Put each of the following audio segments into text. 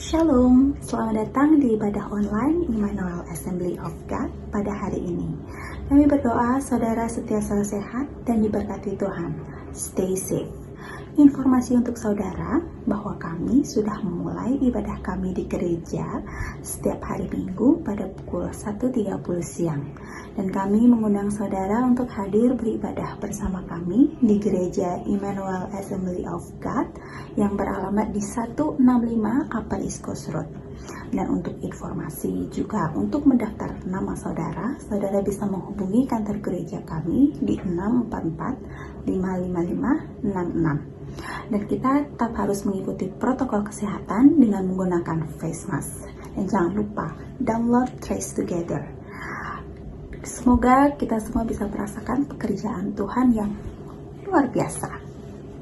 Shalom, selamat datang di ibadah online Immanuel Assembly of God pada hari ini. Kami berdoa saudara setia selalu sehat dan diberkati Tuhan. Stay safe. Informasi untuk saudara bahwa kami sudah memulai ibadah kami di gereja setiap hari Minggu pada pukul 1.30 siang. Dan kami mengundang saudara untuk hadir beribadah bersama kami di gereja Immanuel Assembly of God yang beralamat di 165 Upper East Coast Road. Dan untuk informasi juga untuk mendaftar nama saudara, saudara bisa menghubungi kantor gereja kami di 644 555 66. Dan kita tetap harus mengikuti protokol kesehatan dengan menggunakan face mask. Dan jangan lupa download Trace Together. Semoga kita semua bisa merasakan pekerjaan Tuhan yang luar biasa.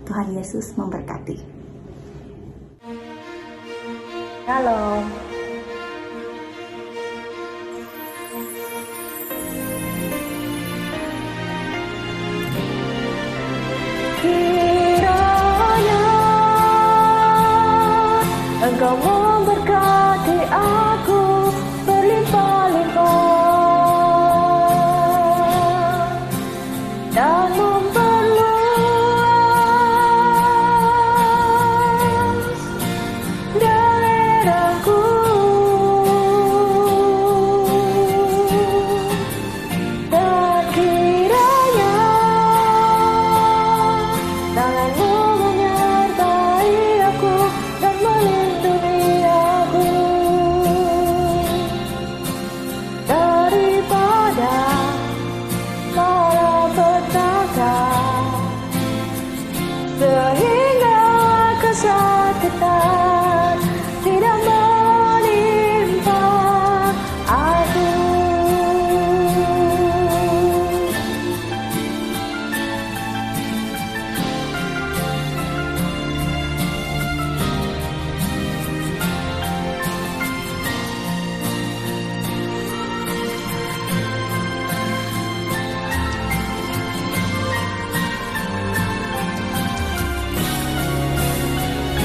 Tuhan Yesus memberkati. Halo. Engkau memberkati aku berlimpah-limpah dan memperluas daerahku, dan kiranya tanganmu menyertai aku dan melindungi aku daripada malapetaka, sehingga kesakitan tidak menimpa aku.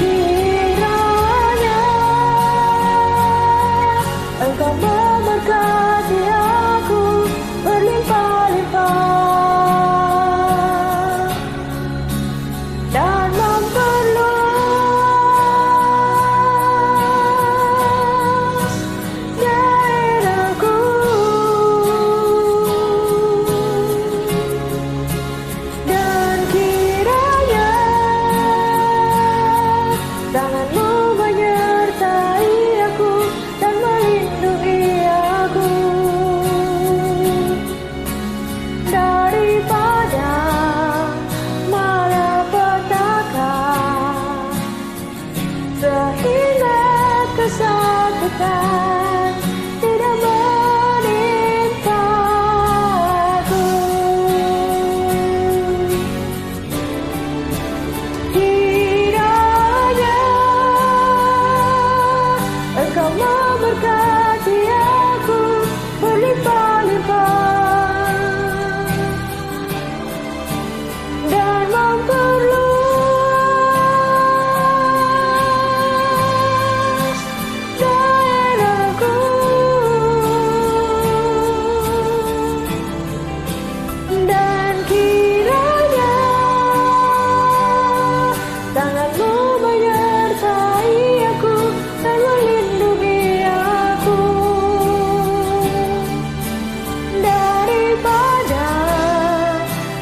Kiranya Engkau memberkati aku berlimpah-limpah dan memperluas daerahku, dan kiranya tanganmu menyertai aku dan melindungi aku daripada malapetaka, sehingga kesakitan tidak menimpa aku. Kiranya Engkau memberkati aku berlimpah-limpah dan memperluas daerahku, dan kiranya tanganmu menyertai aku dan melindungi aku daripada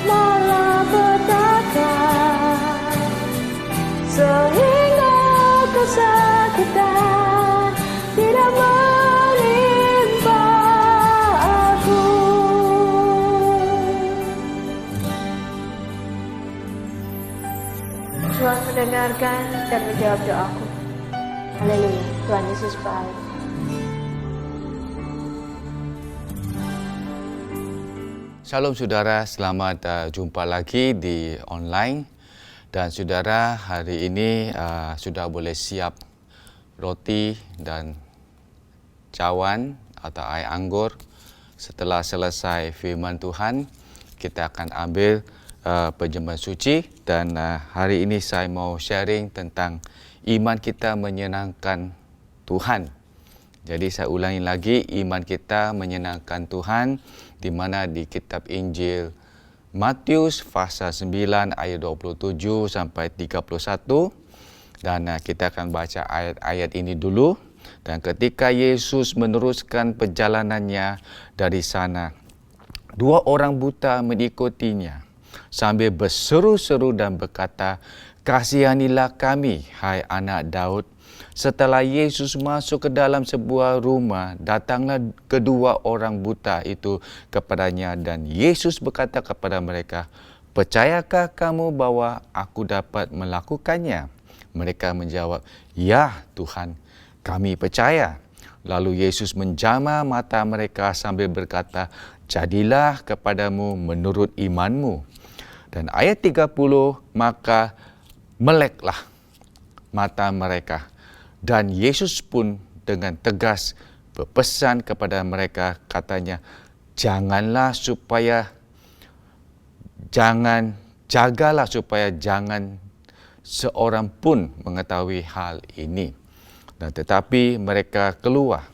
malapetaka, sehingga kesakitan tidak menimpa aku. Tuhan mendengarkan dan menjawab doaku. Haleluya, Tuhan Yesus baik. Shalom saudara, selamat jumpa lagi di online. Dan saudara, hari ini sudah boleh siap roti dan cawan atau air anggur. Setelah selesai firman Tuhan, kita akan ambil perjamuan suci. Dan hari ini saya mau sharing tentang iman kita menyenangkan Tuhan. Jadi saya ulangi lagi, iman kita menyenangkan Tuhan, di mana di kitab Injil Matius pasal 9 ayat 27 sampai 31. Dan kita akan baca ayat-ayat ini dulu. Dan ketika Yesus meneruskan perjalanannya dari sana, 2 orang buta mengikutinya sambil berseru-seru dan berkata, "Kasihanilah kami, hai anak Daud." Setelah Yesus masuk ke dalam sebuah rumah, datanglah kedua orang buta itu kepadanya dan Yesus berkata kepada mereka, "Percayakah kamu bahwa aku dapat melakukannya?" Mereka menjawab, "Ya Tuhan, kami percaya." Lalu Yesus menjamah mata mereka sambil berkata, "Jadilah kepadamu menurut imanmu." Dan ayat 30, maka meleklah mata mereka. Dan Yesus pun dengan tegas berpesan kepada mereka, katanya, jagalah supaya jangan seorang pun mengetahui hal ini. Dan tetapi mereka keluar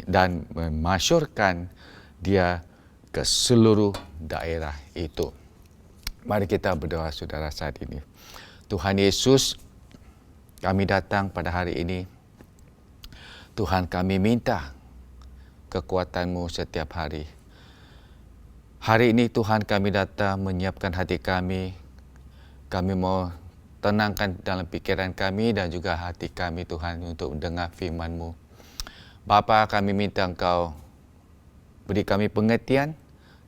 dan memasyurkan dia ke seluruh daerah itu. Mari kita berdoa saudara saat ini. Tuhan Yesus, kami datang pada hari ini. Tuhan, kami minta kekuatan-Mu setiap hari. Hari ini Tuhan, kami datang menyiapkan hati kami. Kami mau tenangkan dalam pikiran kami dan juga hati kami Tuhan untuk mendengar firman-Mu. Bapa, kami minta Engkau beri kami pengertian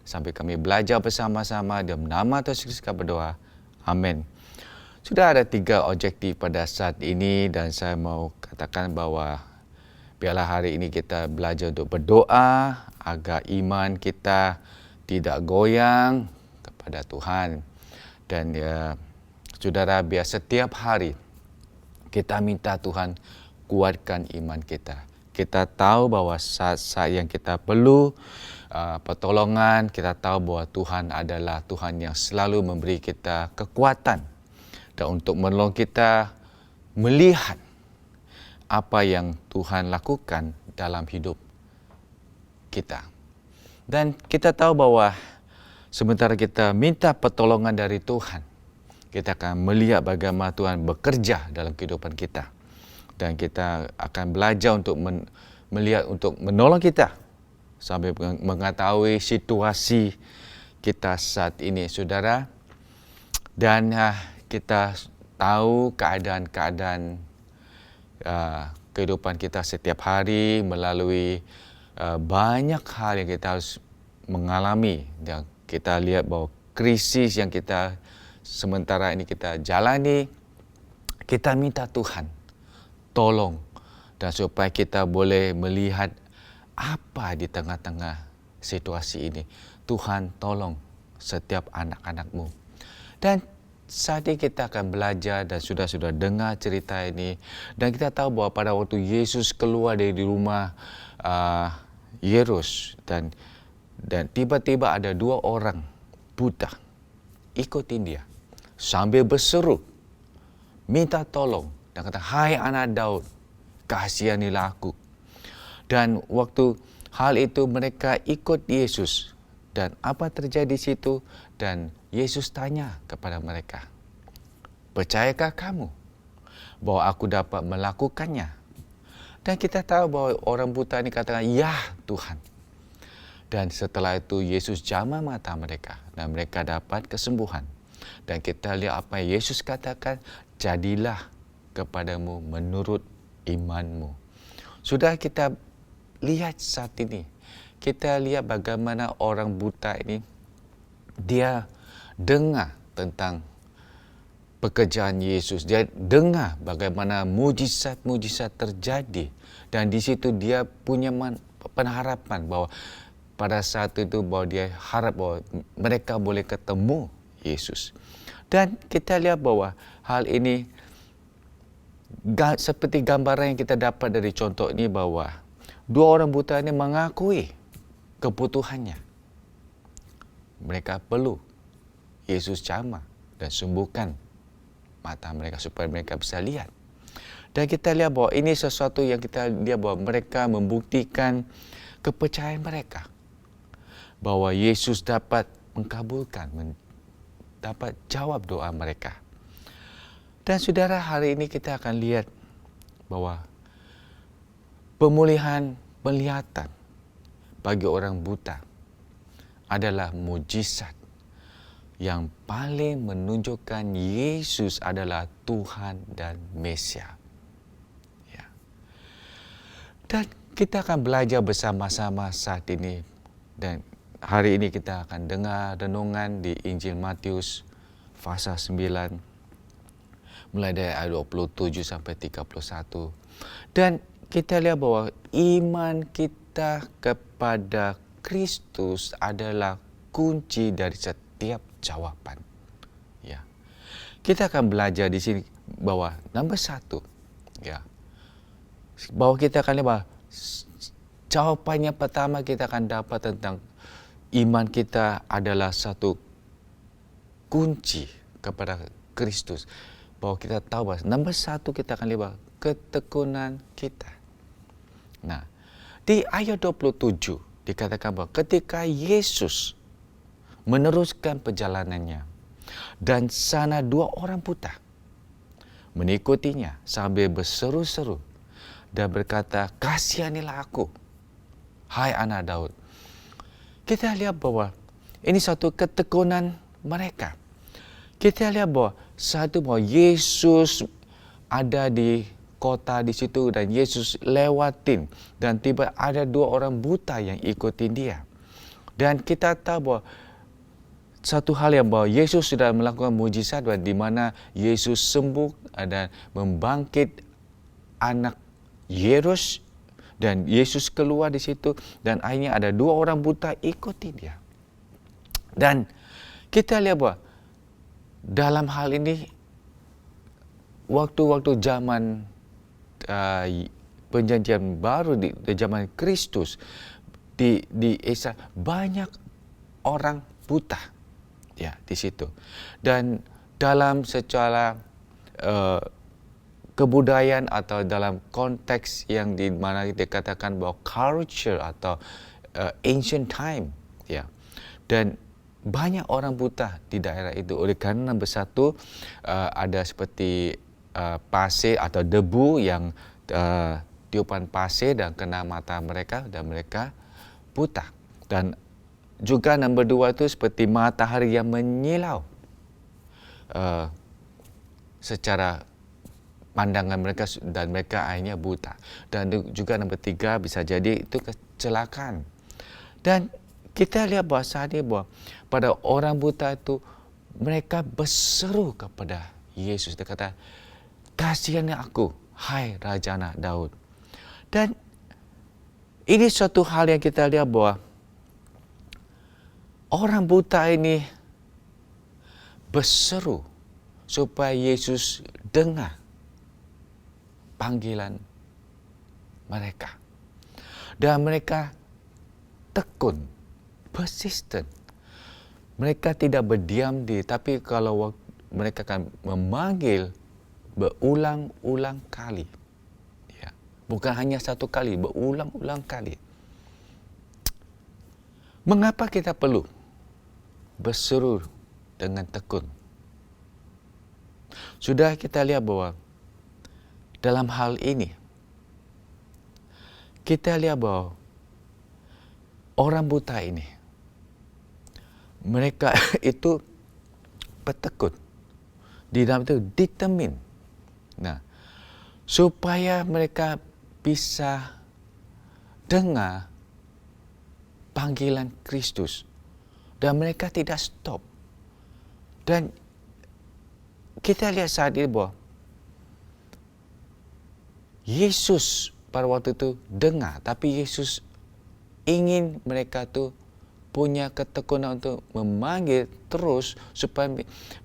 sampai kami belajar bersama-sama. Dalam nama Tuhan Yesus kami berdoa. Amin. Sudah ada 3 objektif pada saat ini dan saya mau katakan bahwa biarlah hari ini kita belajar untuk berdoa agar iman kita tidak goyang kepada Tuhan. Dan saudara, biar setiap hari kita minta Tuhan kuatkan iman kita. Kita tahu bahwa saat-saat yang kita perlu pertolongan, kita tahu bahwa Tuhan adalah Tuhan yang selalu memberi kita kekuatan dan untuk menolong kita melihat apa yang Tuhan lakukan dalam hidup kita. Dan kita tahu bahwa sementara kita minta pertolongan dari Tuhan, kita akan melihat bagaimana Tuhan bekerja dalam kehidupan kita. Dan kita akan belajar untuk melihat, untuk menolong kita sampai mengetahui situasi kita saat ini, saudara. Dan kita tahu keadaan-keadaan kehidupan kita setiap hari melalui banyak hal yang kita harus mengalami. Dan kita lihat bahwa krisis yang kita sementara ini kita jalani, kita minta Tuhan tolong dan supaya kita boleh melihat apa di tengah-tengah situasi ini. Tuhan tolong setiap anak-anak-Mu. Dan saat ini kita akan belajar dan sudah dengar cerita ini. Dan kita tahu bahwa pada waktu Yesus keluar dari rumah Yairus dan tiba-tiba ada 2 orang buta ikutin dia sambil berseru, minta tolong dan kata, "Hai anak Daud, kasihanilah aku." Dan waktu hal itu mereka ikut Yesus. Dan apa terjadi di situ? Dan Yesus tanya kepada mereka, "Percayakah kamu bahwa aku dapat melakukannya?" Dan kita tahu bahwa orang buta ini katakan, "Ya Tuhan." Dan setelah itu Yesus jamah mata mereka dan mereka dapat kesembuhan. Dan kita lihat apa yang Yesus katakan, "Jadilah kepadamu menurut imanmu." Sudah kita lihat saat ini, kita lihat bagaimana orang buta ini, dia dengar tentang pekerjaan Yesus. Dia dengar bagaimana mujizat-mujizat terjadi. Dan di situ dia punya pengharapan bahwa pada saat itu bahwa dia harap bahwa mereka boleh ketemu Yesus. Dan kita lihat bahwa hal ini seperti gambaran yang kita dapat dari contoh ini, bahwa 2 orang buta ini mengakui kebutuhannya. Mereka perlu Yesus jamah dan sembuhkan mata mereka supaya mereka bisa lihat. Dan kita lihat bahwa ini sesuatu yang kita lihat bahwa mereka membuktikan kepercayaan mereka. Bahwa Yesus dapat mengabulkan, dapat jawab doa mereka. Dan saudara, hari ini kita akan lihat bahwa pemulihan penglihatan bagi orang buta adalah mujizat yang paling menunjukkan Yesus adalah Tuhan dan Mesia. Ya. Dan kita akan belajar bersama-sama saat ini, dan hari ini kita akan dengar renungan di Injil Matius pasal 9 mulai dari ayat 27 sampai 31. Dan kita lihat bahwa iman kita kepada Kristus adalah kunci dari setiap jawaban. Ya. Kita akan belajar di sini bahwa nomor satu, ya, bahwa kita akan lihat bahwa jawapannya pertama kita akan dapat tentang iman kita adalah satu kunci kepada Kristus. Bahwa kita tahu bahwa nombor satu kita akan lihat bahwa ketekunan kita. Nah, di ayat 27 dikatakan bahwa ketika Yesus meneruskan perjalanannya dan sana 2 orang buta mengikutinya sambil berseru-seru dan berkata, "Kasihanilah aku, hai anak Daud." Kita lihat bahwa ini satu ketekunan mereka. Kita lihat bahwa Yesus ada di kota di situ dan Yesus lewatin dan tiba ada 2 orang buta yang ikutin dia. Dan kita tahu bahwa satu hal yang bahwa Yesus sudah melakukan mujizat di mana Yesus sembuh dan membangkit anak Yairus, dan Yesus keluar di situ dan akhirnya ada 2 orang buta ikuti dia. Dan kita lihat bahwa dalam hal ini waktu-waktu zaman perjanjian baru di zaman Kristus di Israel banyak orang buta ya di situ. Dan dalam secara kebudayaan atau dalam konteks yang di mana dikatakan bahwa culture atau ancient time, ya, dan banyak orang buta di daerah itu. Oleh kerana nombor satu ada seperti pasir atau debu yang tiupan pasir dan kena mata mereka dan mereka buta. Dan juga nombor 2 itu seperti matahari yang menyilau secara pandangan mereka dan mereka akhirnya buta. Dan juga nombor 3 bisa jadi itu kecelakaan. Dan kita lihat bahasanya bahwa pada orang buta itu mereka berseru kepada Yesus. Dia kata, "Kasihani aku, hai Raja anak Daud." Dan ini suatu hal yang kita lihat bahwa orang buta ini berseru supaya Yesus dengar panggilan mereka. Dan mereka tekun, persistent. Mereka tidak berdiam diri, tapi kalau mereka akan memanggil berulang-ulang kali. Ya. Bukan hanya satu kali, berulang-ulang kali. Mengapa kita perlu berseru dengan tekun? Sudah kita lihat bahwa dalam hal ini, kita lihat bahwa orang buta ini, mereka itu bertekun. Di dalam itu determine. Nah, supaya mereka bisa dengar panggilan Kristus. Dan mereka tidak stop. Dan kita lihat saat ini bahwa Yesus pada waktu itu dengar, tapi Yesus ingin mereka tu punya ketekunan untuk memanggil terus supaya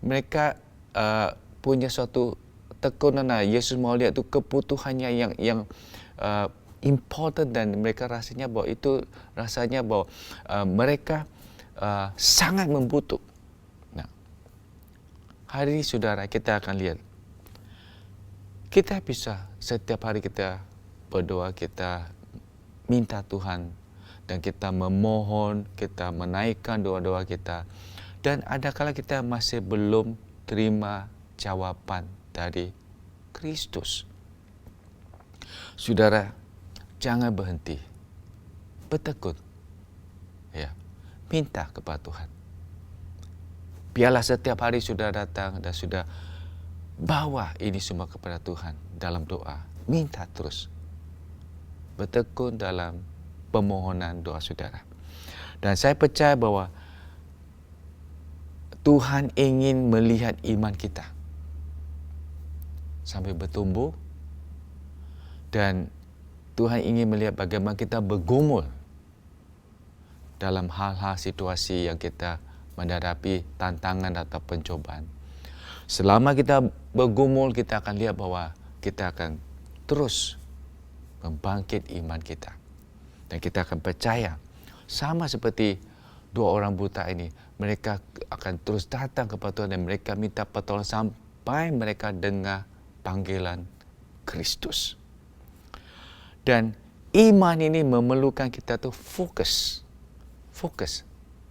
mereka punya suatu tekunan. Yesus mau lihat tu kebutuhannya yang important dan mereka rasanya bahwa itu mereka sangat membutuh. Nah, hari ini saudara kita akan lihat Kita bisa setiap hari kita berdoa, kita minta Tuhan dan kita memohon, kita menaikkan doa-doa kita. Dan adakala kita masih belum terima jawaban dari Kristus. Saudara, jangan berhenti. Bertekun. Ya, minta kepada Tuhan. Biarlah setiap hari sudah datang dan sudah bawa ini semua kepada Tuhan dalam doa. Minta terus. Bertekun dalam permohonan doa saudara. Dan saya percaya bahwa Tuhan ingin melihat iman kita sampai bertumbuh, dan Tuhan ingin melihat bagaimana kita bergumul dalam hal-hal situasi yang kita menghadapi tantangan atau pencobaan. Selama kita bergumul, kita akan lihat bahwa kita akan terus membangkit iman kita. Dan kita akan percaya, sama seperti dua orang buta ini, mereka akan terus datang kepada Tuhan dan mereka minta pertolongan sampai mereka dengar panggilan Kristus. Dan iman ini memerlukan kita tuh fokus. Fokus.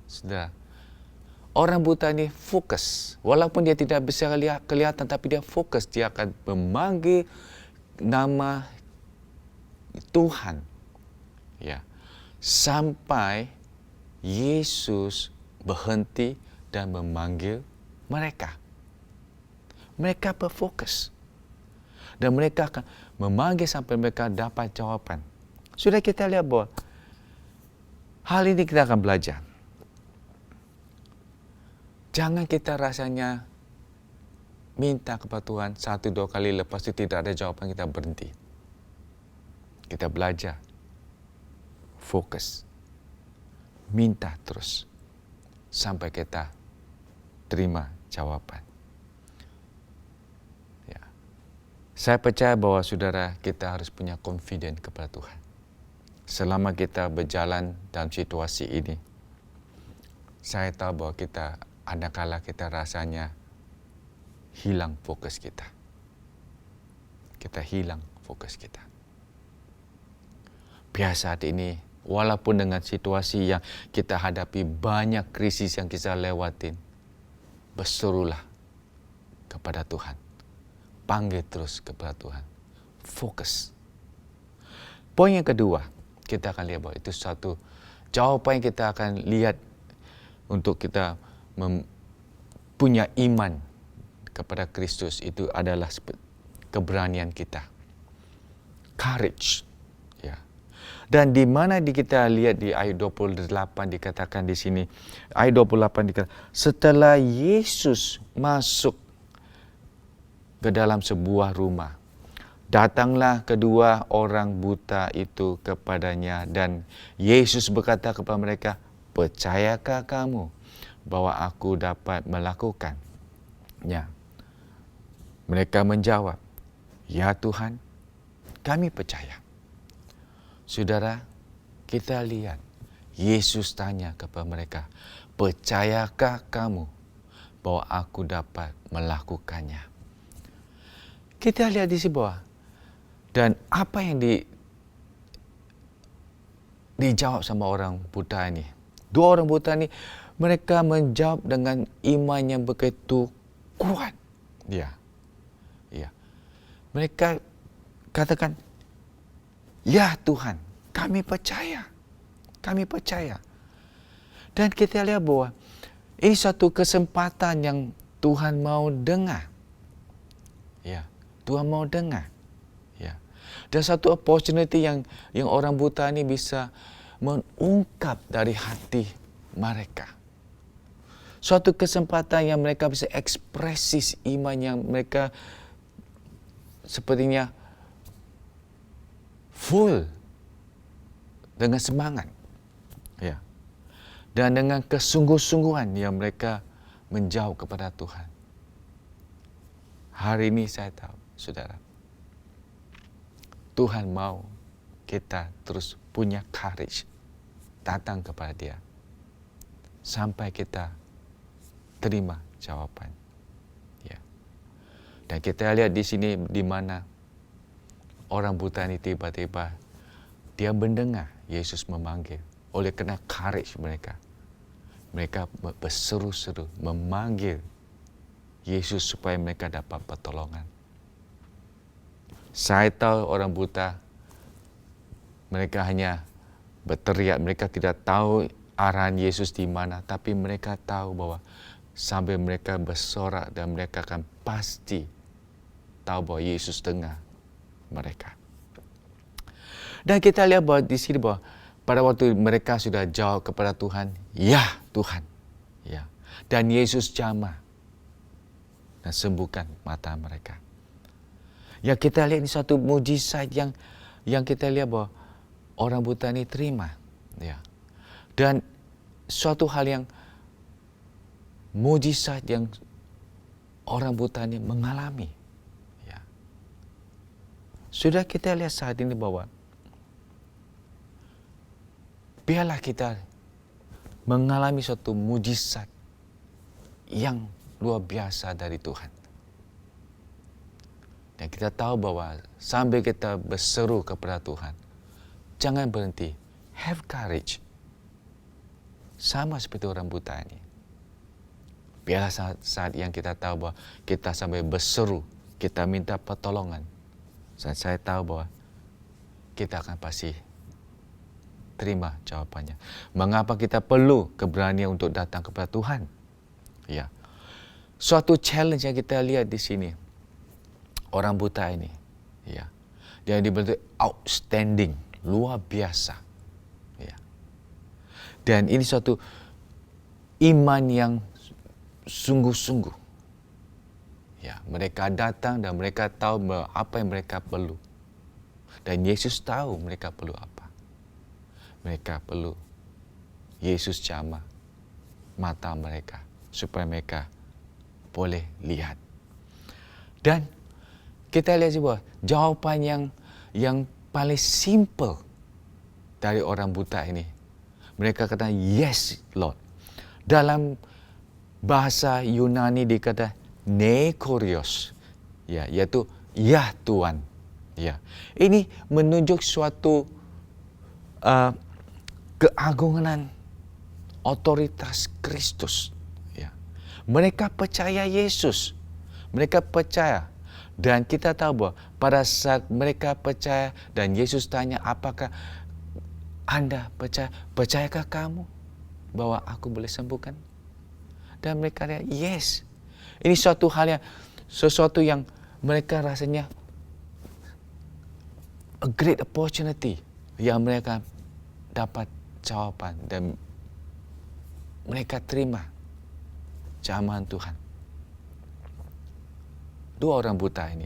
Saudara, orang buta ini fokus. Walaupun dia tidak bisa kelihatan, tapi dia fokus. Dia akan memanggil nama Tuhan. Ya. Sampai Yesus berhenti dan memanggil mereka. Mereka berfokus. Dan mereka akan memanggil sampai mereka dapat jawaban. Sudah kita lihat bahwa hal ini kita akan belajar. Jangan kita rasanya minta kepada Tuhan 1-2 kali, lepas itu tidak ada jawaban, kita berhenti. Kita belajar. Fokus. Minta terus. Sampai kita terima jawaban. Ya. Saya percaya bahwa saudara, kita harus punya confidence kepada Tuhan. Selama kita berjalan dalam situasi ini, saya tahu bahwa kita adakala kita rasanya hilang fokus kita. Kita hilang fokus kita. Biasa saat ini, walaupun dengan situasi yang kita hadapi, banyak krisis yang kita lewatin, berserulah kepada Tuhan. Panggil terus kepada Tuhan. Fokus. Poin yang kedua, kita akan lihat bahwa itu satu jawaban yang kita akan lihat untuk kita punya iman kepada Kristus, itu adalah keberanian kita. Courage. Ya. Dan di mana kita lihat di ayat 28 dikatakan di sini, ayat 28 dikatakan, setelah Yesus masuk ke dalam sebuah rumah, datanglah kedua orang buta itu kepadanya dan Yesus berkata kepada mereka, percayakah kamu bahwa aku dapat melakukannya? Mereka menjawab, ya Tuhan, kami percaya. Saudara, kita lihat Yesus tanya kepada mereka, percayakah kamu bahwa aku dapat melakukannya? Kita lihat di sini bahwa, dan apa yang dijawab sama orang buta ini. Dua orang buta ini, mereka menjawab dengan iman yang begitu kuat. Ya. Mereka katakan, ya Tuhan, kami percaya. Kami percaya. Dan kita lihat bahwa ini satu kesempatan yang Tuhan mau dengar. Ya, Tuhan mau dengar. Ya. Dan satu opportunity yang orang buta ini bisa mengungkap dari hati mereka. Suatu kesempatan yang mereka bisa ekspresi iman yang mereka sepertinya full dengan semangat. Ya. Dan dengan kesungguh-sungguhan yang mereka menjauh kepada Tuhan. Hari ini saya tahu, saudara, Tuhan mau kita terus punya courage datang kepada Dia sampai kita terima jawaban. Ya. Dan kita lihat di sini di mana orang buta ini tiba-tiba dia mendengar Yesus memanggil. Oleh kerana courage mereka, mereka berseru-seru memanggil Yesus supaya mereka dapat pertolongan. Saya tahu orang buta, mereka hanya berteriak, mereka tidak tahu arahan Yesus di mana, tapi mereka tahu bahwa sambil mereka bersorak dan mereka akan pasti tahu bahwa Yesus dengar mereka. Dan kita lihat bahwa di sini bahwa pada waktu mereka sudah jawab kepada Tuhan, ya Tuhan, ya. Dan Yesus jamah dan sembuhkan mata mereka. Ya, kita lihat ini satu mujizat yang kita lihat bahwa orang buta ini terima, ya. Dan suatu hal yang mujizat yang orang buta ini mengalami, ya. Sudah kita lihat saat ini bahwa biarlah kita mengalami suatu mujizat yang luar biasa dari Tuhan. Dan kita tahu bahwa sambil kita berseru kepada Tuhan, jangan berhenti. Have courage. Sama seperti orang buta ini. Biarlah saat yang kita tahu bahwa kita sambil berseru, kita minta pertolongan. Saat saya tahu bahwa kita akan pasti terima jawapannya. Mengapa kita perlu keberanian untuk datang kepada Tuhan? Ya. Suatu challenge yang kita lihat di sini. Orang buta ini, ya, dia dibentuk outstanding, luar biasa, ya. Dan ini suatu iman yang sungguh-sungguh, ya. Mereka datang dan mereka tahu apa yang mereka perlu, dan Yesus tahu mereka perlu apa. Mereka perlu Yesus jamah mata mereka supaya mereka boleh lihat. Dan kita lihat juga jawapan yang paling simple dari orang buta ini. Mereka kata, yes Lord. Dalam bahasa Yunani dikata nekorios, ya, iaitu ya Tuhan. Ya. Ini menunjuk suatu keagungan otoritas Kristus. Ya. Mereka percaya Yesus. Mereka percaya. Dan kita tahu bahwa pada saat mereka percaya dan Yesus tanya, apakah Anda percaya? Percayakah kamu bahwa aku boleh sembuhkan? Dan mereka kata, yes. Ini sesuatu yang mereka rasanya a great opportunity yang mereka dapat jawaban dan mereka terima jamahan Tuhan. Dua orang buta ini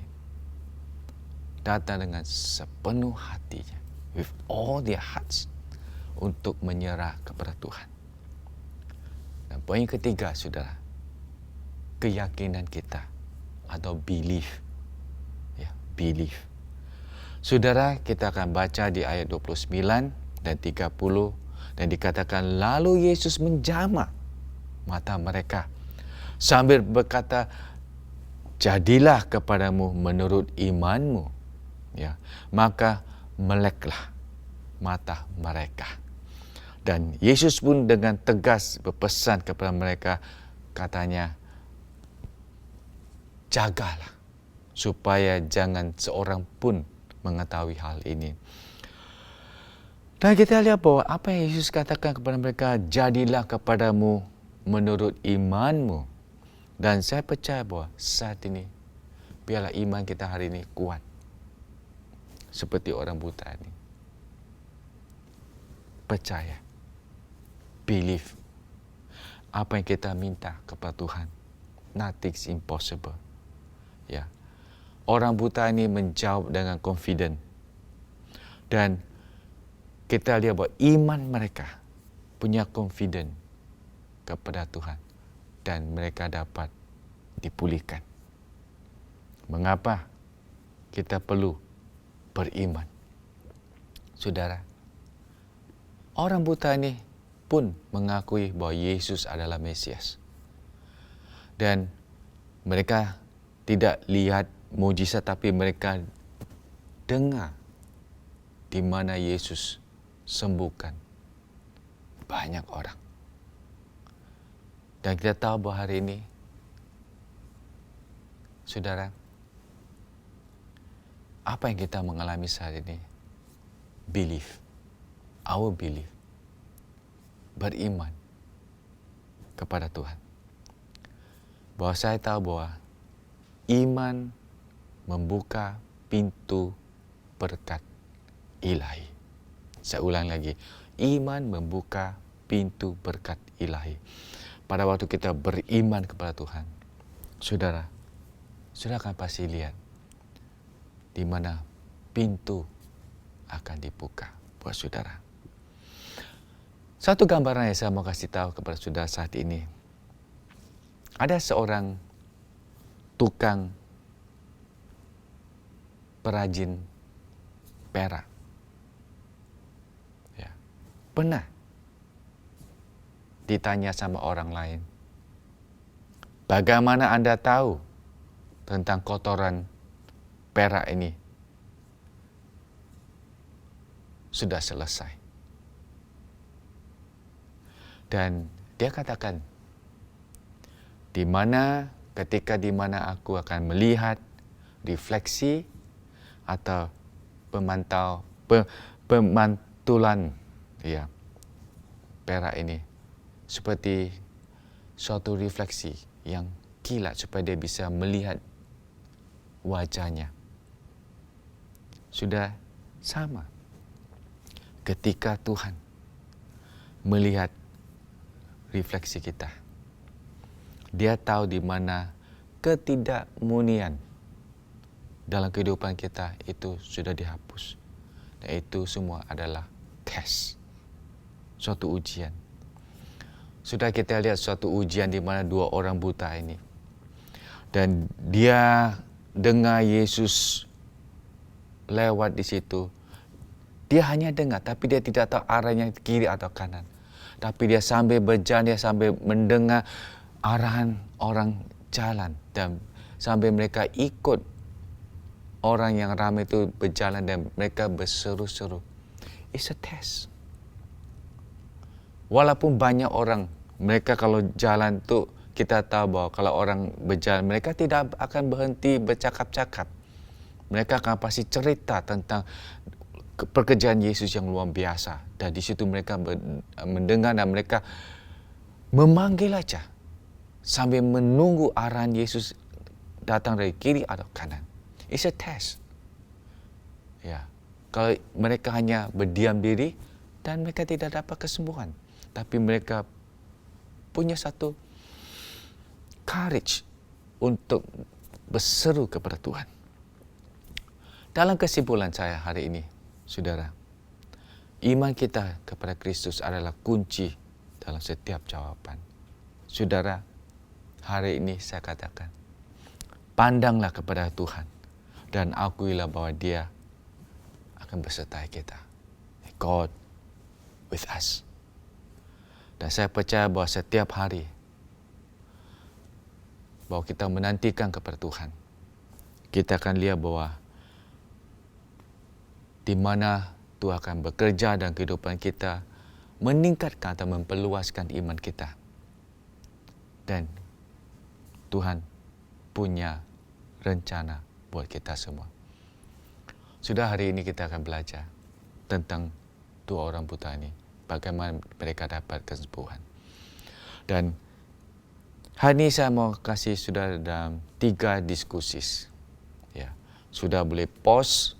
datang dengan sepenuh hatinya, with all their hearts, untuk menyerah kepada Tuhan. Dan poin ketiga, saudara, keyakinan kita atau belief. Ya, belief. Saudara, kita akan baca di ayat 29 dan 30 dan dikatakan, lalu Yesus menjamah mata mereka sambil berkata, jadilah kepadamu menurut imanmu, ya. Maka meleklah mata mereka. Dan Yesus pun dengan tegas berpesan kepada mereka, katanya, jagalah supaya jangan seorang pun mengetahui hal ini. Dan kita lihat bahwa apa yang Yesus katakan kepada mereka, jadilah kepadamu menurut imanmu. Dan saya percaya bahwa saat ini, biarlah iman kita hari ini kuat. Seperti orang buta ini. Percaya. Believe. Apa yang kita minta kepada Tuhan, nothing's impossible. Ya. Orang buta ini menjawab dengan confident. Dan kita lihat bahwa iman mereka punya confident kepada Tuhan. Dan mereka dapat dipulihkan. Mengapa kita perlu beriman? Saudara, orang buta ini pun mengakui bahwa Yesus adalah Mesias. Dan mereka tidak lihat mujizat, tapi mereka dengar di mana Yesus sembuhkan banyak orang. Dan kita tahu bahwa hari ini, saudara, apa yang kita mengalami saat ini? Belief. Our belief. Beriman kepada Tuhan. Bahwa saya tahu bahwa iman membuka pintu berkat ilahi. Saya ulang lagi. Iman membuka pintu berkat ilahi. Pada waktu kita beriman kepada Tuhan, saudara akan pasti lihat di mana pintu akan dibuka buat saudara. Satu gambaran yang saya mau kasih tahu kepada saudara saat ini. Ada seorang tukang perajin perak. Ya. Pernah ditanya sama orang lain, bagaimana Anda tahu tentang kotoran perak ini sudah selesai? Dan dia katakan, ketika di mana aku akan melihat refleksi atau pemantulan perak ini seperti suatu refleksi yang kilat supaya dia bisa melihat wajahnya. Sudah sama ketika Tuhan melihat refleksi kita. Dia tahu di mana ketidakmurnian dalam kehidupan kita itu sudah dihapus. Dan itu semua adalah tes, suatu ujian. Sudah kita lihat suatu ujian di mana dua orang buta ini. Dan dia dengar Yesus lewat di situ. Dia hanya dengar, tapi dia tidak tahu arahnya kiri atau kanan. Tapi dia sambil berjalan, dia sambil mendengar arahan orang jalan. Dan sambil mereka ikut orang yang ramai itu berjalan dan mereka berseru-seru. It's a test. Walaupun banyak orang, mereka kalau jalan tu kita tahu bahwa kalau orang berjalan, mereka tidak akan berhenti bercakap-cakap. Mereka akan pasti cerita tentang pekerjaan Yesus yang luar biasa. Dan di situ mereka mendengar dan mereka memanggil aja sambil menunggu arahan Yesus datang dari kiri atau kanan. It's a test. Ya, kalau mereka hanya berdiam diri dan mereka tidak dapat kesembuhan, tapi mereka punya satu courage untuk berseru kepada Tuhan. Dalam kesimpulan saya hari ini, saudara, iman kita kepada Kristus adalah kunci dalam setiap jawaban. Saudara, hari ini saya katakan, pandanglah kepada Tuhan dan akuilah bahwa Dia akan bersertai kita. God with us. Dan saya percaya bahwa setiap hari bahwa kita menantikan kepada Tuhan, kita akan lihat bahwa di mana Tuhan akan bekerja dalam kehidupan kita, meningkatkan atau memperluaskan iman kita. Dan Tuhan punya rencana buat kita semua. Sudah hari ini kita akan belajar tentang dua orang buta ini, bagaimana mereka dapat kesembuhan. Dan hari ini saya mau kasih sudah dalam 3 diskusi. Ya, sudah boleh pause,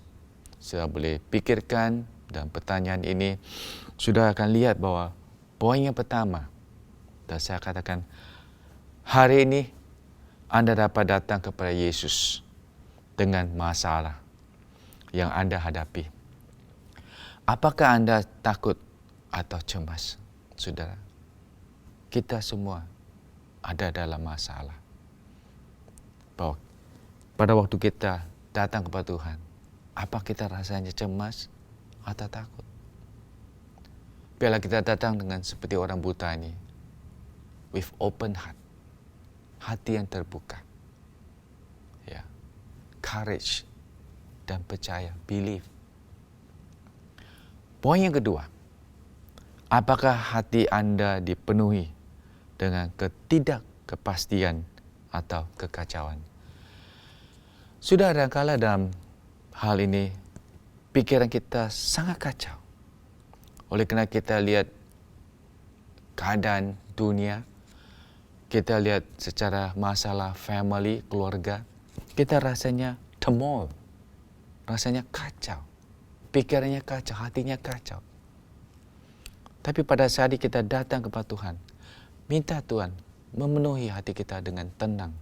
sudah boleh pikirkan, dan pertanyaan ini sudah akan lihat bahwa poin yang pertama, dan saya katakan, hari ini Anda dapat datang kepada Yesus dengan masalah yang Anda hadapi. Apakah Anda takut atau cemas? Saudara, kita semua ada dalam masalah. Bahwa pada waktu kita datang kepada Tuhan, apa kita rasanya cemas atau takut? Biarlah kita datang dengan seperti orang buta ini, with open heart, hati yang terbuka. courage dan percaya, believe. Poin yang kedua, apakah hati anda dipenuhi dengan ketidakkepastian atau kekacauan? Sudah ada kala dalam hal ini, pikiran kita sangat kacau. Oleh kerana kita lihat keadaan dunia, kita lihat secara masalah family, keluarga, kita rasanya turmoil, rasanya kacau. Pikirannya kacau, hatinya kacau. Tapi pada saat kita datang kepada Tuhan, minta Tuhan memenuhi hati kita dengan tenang,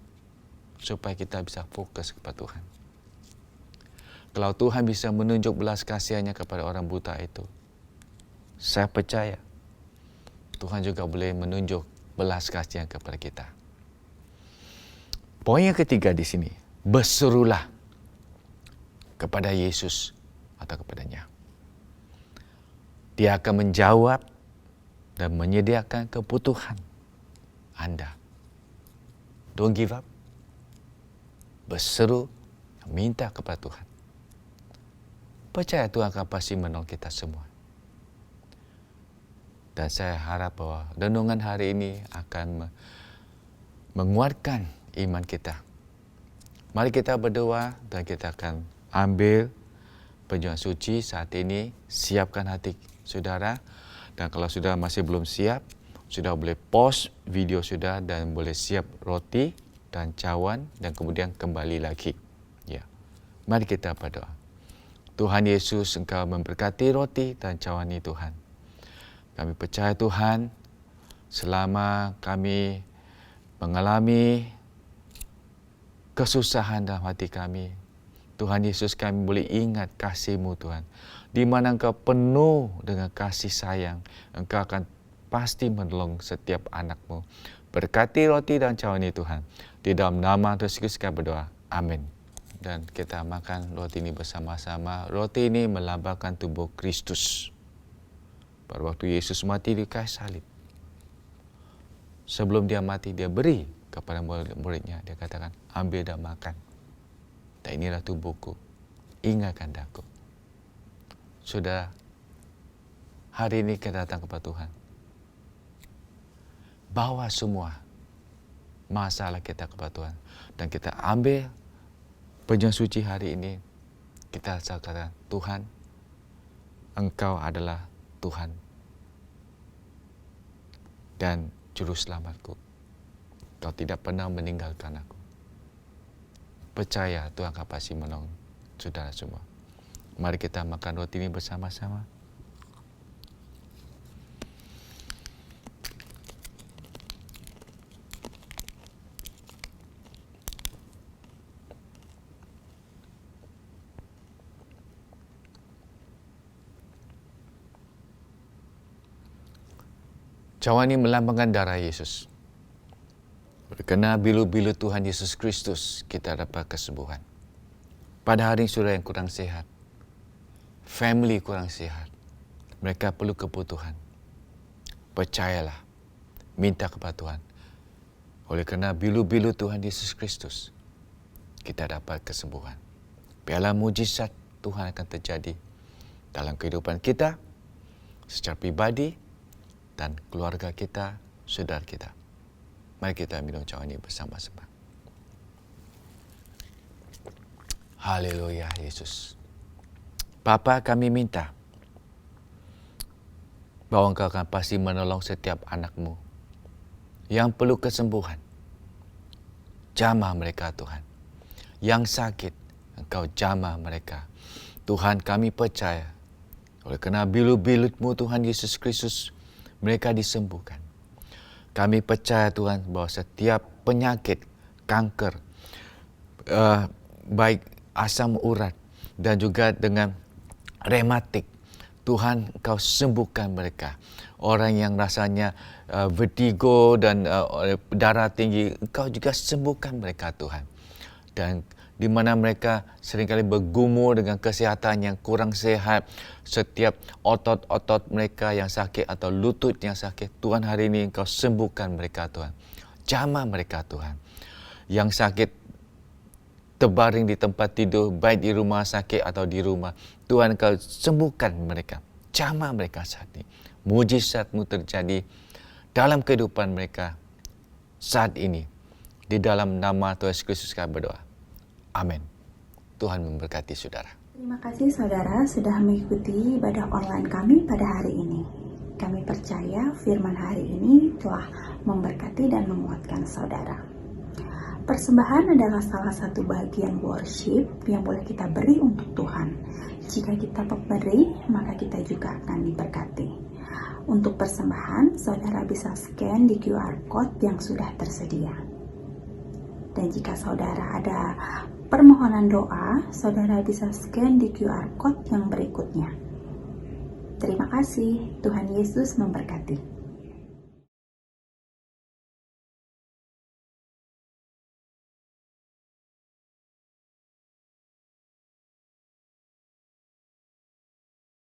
supaya kita bisa fokus kepada Tuhan. Kalau Tuhan bisa menunjuk belas kasihannya kepada orang buta itu, saya percaya Tuhan juga boleh menunjuk belas kasihan kepada kita. Poin yang ketiga di sini, berserulah kepada Yesus atau kepadanya. Dia akan menjawab dan menyediakan kebutuhan anda. Don't give up. Berseru, minta kepada Tuhan. Percaya Tuhan akan pasti menolong kita semua. Dan saya harap bahwa renungan hari ini akan menguatkan iman kita. Mari kita berdoa dan kita akan ambil perjuangan suci saat ini. Siapkan hati saudara. Dan kalau sudah masih belum siap, sudah boleh pause video sudah dan boleh siap roti dan cawan dan kemudian kembali lagi. Ya. Mari kita berdoa. Tuhan Yesus, Engkau memberkati roti dan cawan ini Tuhan. Kami percaya Tuhan, selama kami mengalami kesusahan dalam hati kami, Tuhan Yesus, kami boleh ingat kasih-Mu Tuhan. Di mana Engkau penuh dengan kasih sayang, Engkau akan pasti menolong setiap anak-Mu. Berkati roti dan cawan ini Tuhan. Di dalam nama Tuhan Yesus kami berdoa. Amin. Dan kita makan roti ini bersama-sama. Roti ini melambangkan tubuh Kristus. Pada waktu Yesus mati di kayu salib, sebelum dia mati, dia beri kepada murid-muridnya. Dia katakan, ambil dan makan. Dan inilah tubuhku, ingatkan aku. Sudah, hari ini kita datang kepada Tuhan. Bawa semua masalah kita kepada Tuhan. Dan kita ambil perjuangan suci hari ini. Kita katakan, Tuhan, Engkau adalah Tuhan dan Juru Selamatku. Kau tidak pernah meninggalkan aku. Percaya Tuhan akan pasti menolong saudara semua. Mari kita makan roti ini bersama-sama. Cawan ini melambangkan darah Yesus. Kerana bilu-bilu Tuhan Yesus Kristus, kita dapat kesembuhan. Pada hari saudara yang kurang sihat, family kurang sihat, mereka perlu kebutuhan. Percayalah, minta kepada Tuhan. Oleh kerana bilu-bilu Tuhan Yesus Kristus, kita dapat kesembuhan. Biarlah mujizat Tuhan akan terjadi dalam kehidupan kita, secara pribadi, dan keluarga kita, saudara kita. Mari kita minum cawan ini bersama-sama. Haleluya Yesus. Bapa, kami minta bahwa Engkau akan pasti menolong setiap anak-Mu yang perlu kesembuhan. Jamah mereka Tuhan. Yang sakit, Engkau jamah mereka. Tuhan, kami percaya oleh kerana bilu-bilu-Mu Tuhan Yesus Kristus, mereka disembuhkan. Kami percaya Tuhan bahawa setiap penyakit, kanker, baik asam urat dan juga dengan rematik, Tuhan Engkau sembuhkan mereka. Orang yang rasanya vertigo dan darah tinggi, Engkau juga sembuhkan mereka Tuhan. Dan di mana mereka seringkali bergumul dengan kesihatan yang kurang sehat, setiap otot-otot mereka yang sakit atau lutut yang sakit, Tuhan hari ini Engkau sembuhkan mereka Tuhan. Jamah mereka Tuhan. Yang sakit terbaring di tempat tidur, baik di rumah sakit atau di rumah. Tuhan, Kau sembuhkan mereka, jamah mereka saat ini. Mujizat-Mu terjadi dalam kehidupan mereka saat ini. Di dalam nama Tuhan Yesus Kristus kami berdoa. Amin. Tuhan memberkati saudara. Terima kasih saudara sudah mengikuti ibadah online kami pada hari ini. Kami percaya firman hari ini telah memberkati dan menguatkan saudara. Persembahan adalah salah satu bagian worship yang boleh kita beri untuk Tuhan. Jika kita memberi, maka kita juga akan diberkati. Untuk persembahan, saudara bisa scan di QR Code yang sudah tersedia. Dan jika saudara ada permohonan doa, saudara bisa scan di QR Code yang berikutnya. Terima kasih, Tuhan Yesus memberkati.